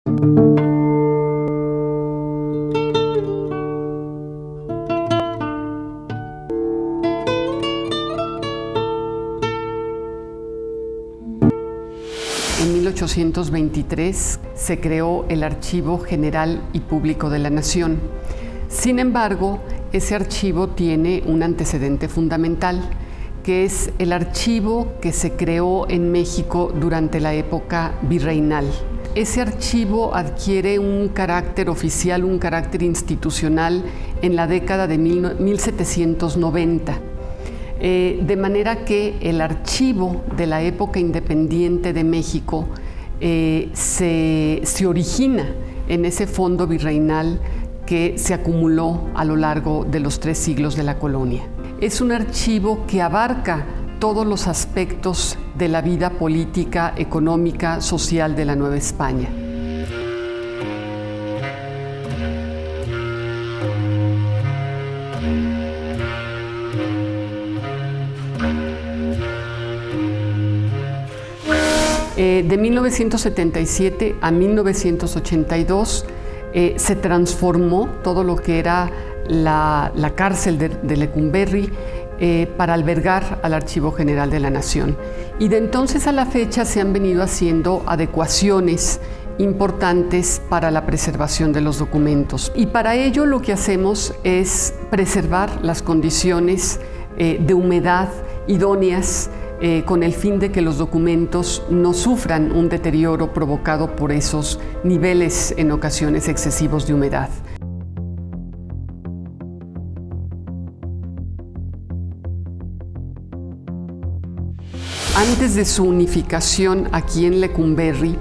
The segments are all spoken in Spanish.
En 1823 se creó el Archivo General y Público de la Nación. Sin embargo, ese archivo tiene un antecedente fundamental, que es el archivo que se creó en México durante la época virreinal. Ese archivo adquiere un carácter oficial, un carácter institucional en la década de 1790. De manera que el archivo de la época independiente de México se origina en ese fondo virreinal que se acumuló a lo largo de los 3 siglos de la colonia. Es un archivo que abarca todos los aspectos de la vida política, económica, social de la Nueva España. De 1977 a 1982 se transformó todo lo que era la cárcel de Lecumberri para albergar al Archivo General de la Nación. Y de entonces a la fecha se han venido haciendo adecuaciones importantes para la preservación de los documentos. Y para ello lo que hacemos es preservar las condiciones de humedad idóneas con el fin de que los documentos no sufran un deterioro provocado por esos niveles en ocasiones excesivos de humedad. Antes de su unificación aquí en Lecumberri,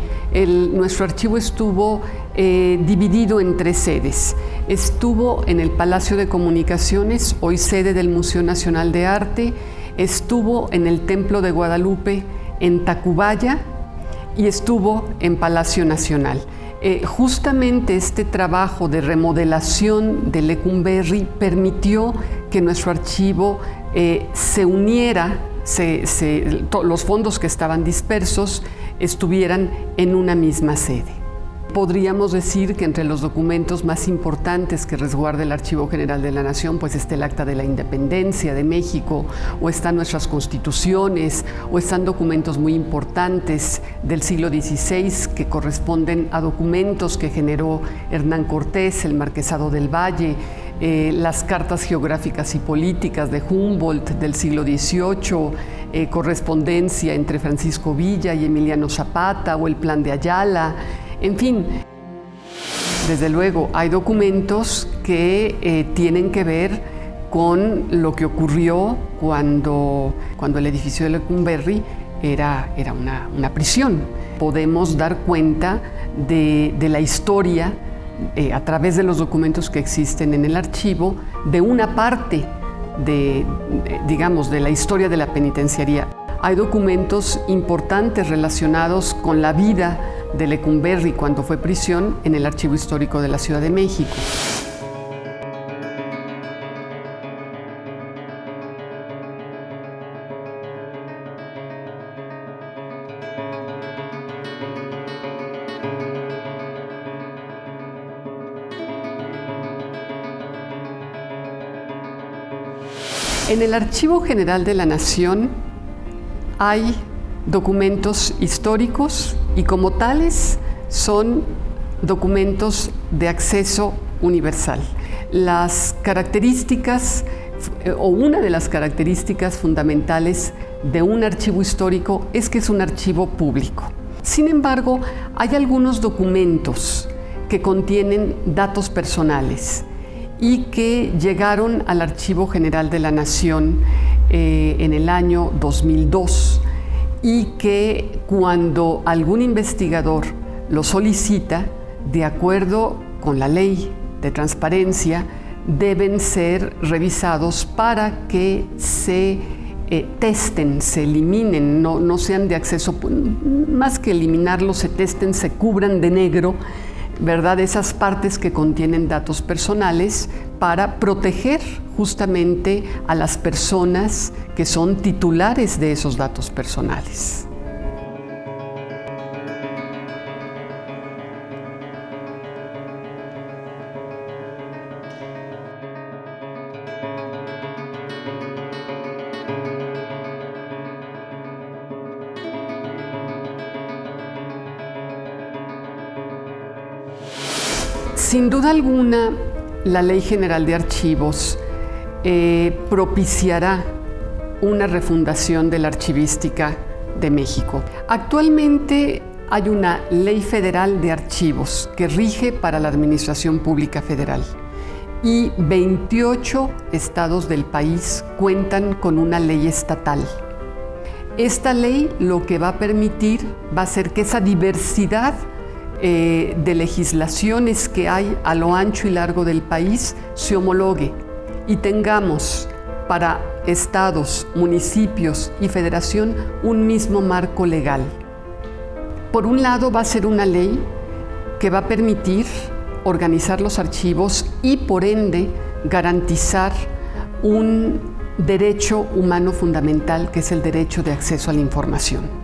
nuestro archivo estuvo dividido en 3 sedes. Estuvo en el Palacio de Comunicaciones, hoy sede del Museo Nacional de Arte, estuvo en el Templo de Guadalupe, en Tacubaya, y estuvo en Palacio Nacional. Justamente este trabajo de remodelación de Lecumberri permitió que nuestro archivo se uniera, los fondos que estaban dispersos estuvieran en una misma sede. Podríamos decir que entre los documentos más importantes que resguarda el Archivo General de la Nación, pues está el Acta de la Independencia de México, o están nuestras constituciones, o están documentos muy importantes del siglo XVI que corresponden a documentos que generó Hernán Cortés, el Marquesado del Valle, las cartas geográficas y políticas de Humboldt del siglo XVIII, correspondencia entre Francisco Villa y Emiliano Zapata, o el Plan de Ayala. En fin, desde luego hay documentos que tienen que ver con lo que ocurrió cuando el edificio de Lecumberri era una prisión. Podemos dar cuenta de la historia a través de los documentos que existen en el archivo, de una parte de la historia de la penitenciaría. Hay documentos importantes relacionados con la vida de Lecumberri cuando fue prisión en el Archivo Histórico de la Ciudad de México. En el Archivo General de la Nación hay documentos históricos y como tales son documentos de acceso universal. Las características o una de las características fundamentales de un archivo histórico es que es un archivo público. Sin embargo, hay algunos documentos que contienen datos personales y que llegaron al Archivo General de la Nación en el año 2002 y que cuando algún investigador lo solicita, de acuerdo con la ley de transparencia, deben ser revisados para que se testen, se eliminen, no sean de acceso, más que eliminarlos, se testen, se cubran de negro, ¿verdad? Esas partes que contienen datos personales para proteger justamente a las personas que son titulares de esos datos personales. Sin duda alguna, la Ley General de Archivos propiciará una refundación de la archivística de México. Actualmente hay una Ley Federal de Archivos que rige para la Administración Pública Federal y 28 estados del país cuentan con una ley estatal. Esta ley lo que va a permitir va a ser que esa diversidad de legislaciones que hay a lo ancho y largo del país se homologue y tengamos para estados, municipios y federación un mismo marco legal. Por un lado, va a ser una ley que va a permitir organizar los archivos y, por ende, garantizar un derecho humano fundamental, que es el derecho de acceso a la información.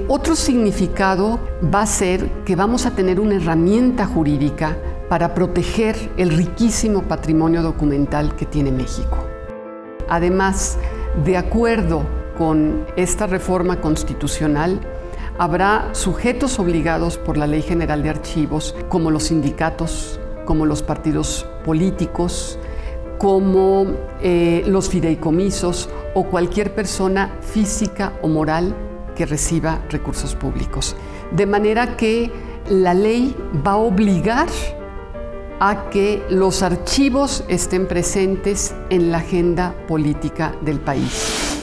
Otro significado va a ser que vamos a tener una herramienta jurídica para proteger el riquísimo patrimonio documental que tiene México. Además, de acuerdo con esta reforma constitucional, habrá sujetos obligados por la Ley General de Archivos, como los sindicatos, como los partidos políticos, como los fideicomisos o cualquier persona física o moral que reciba recursos públicos. De manera que la ley va a obligar a que los archivos estén presentes en la agenda política del país.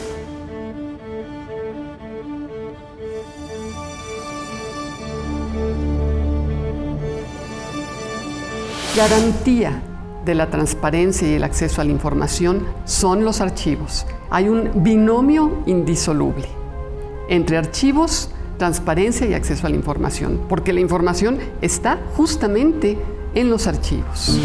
Garantía de la transparencia y el acceso a la información son los archivos. Hay un binomio indisoluble entre archivos, transparencia y acceso a la información, porque la información está justamente en los archivos.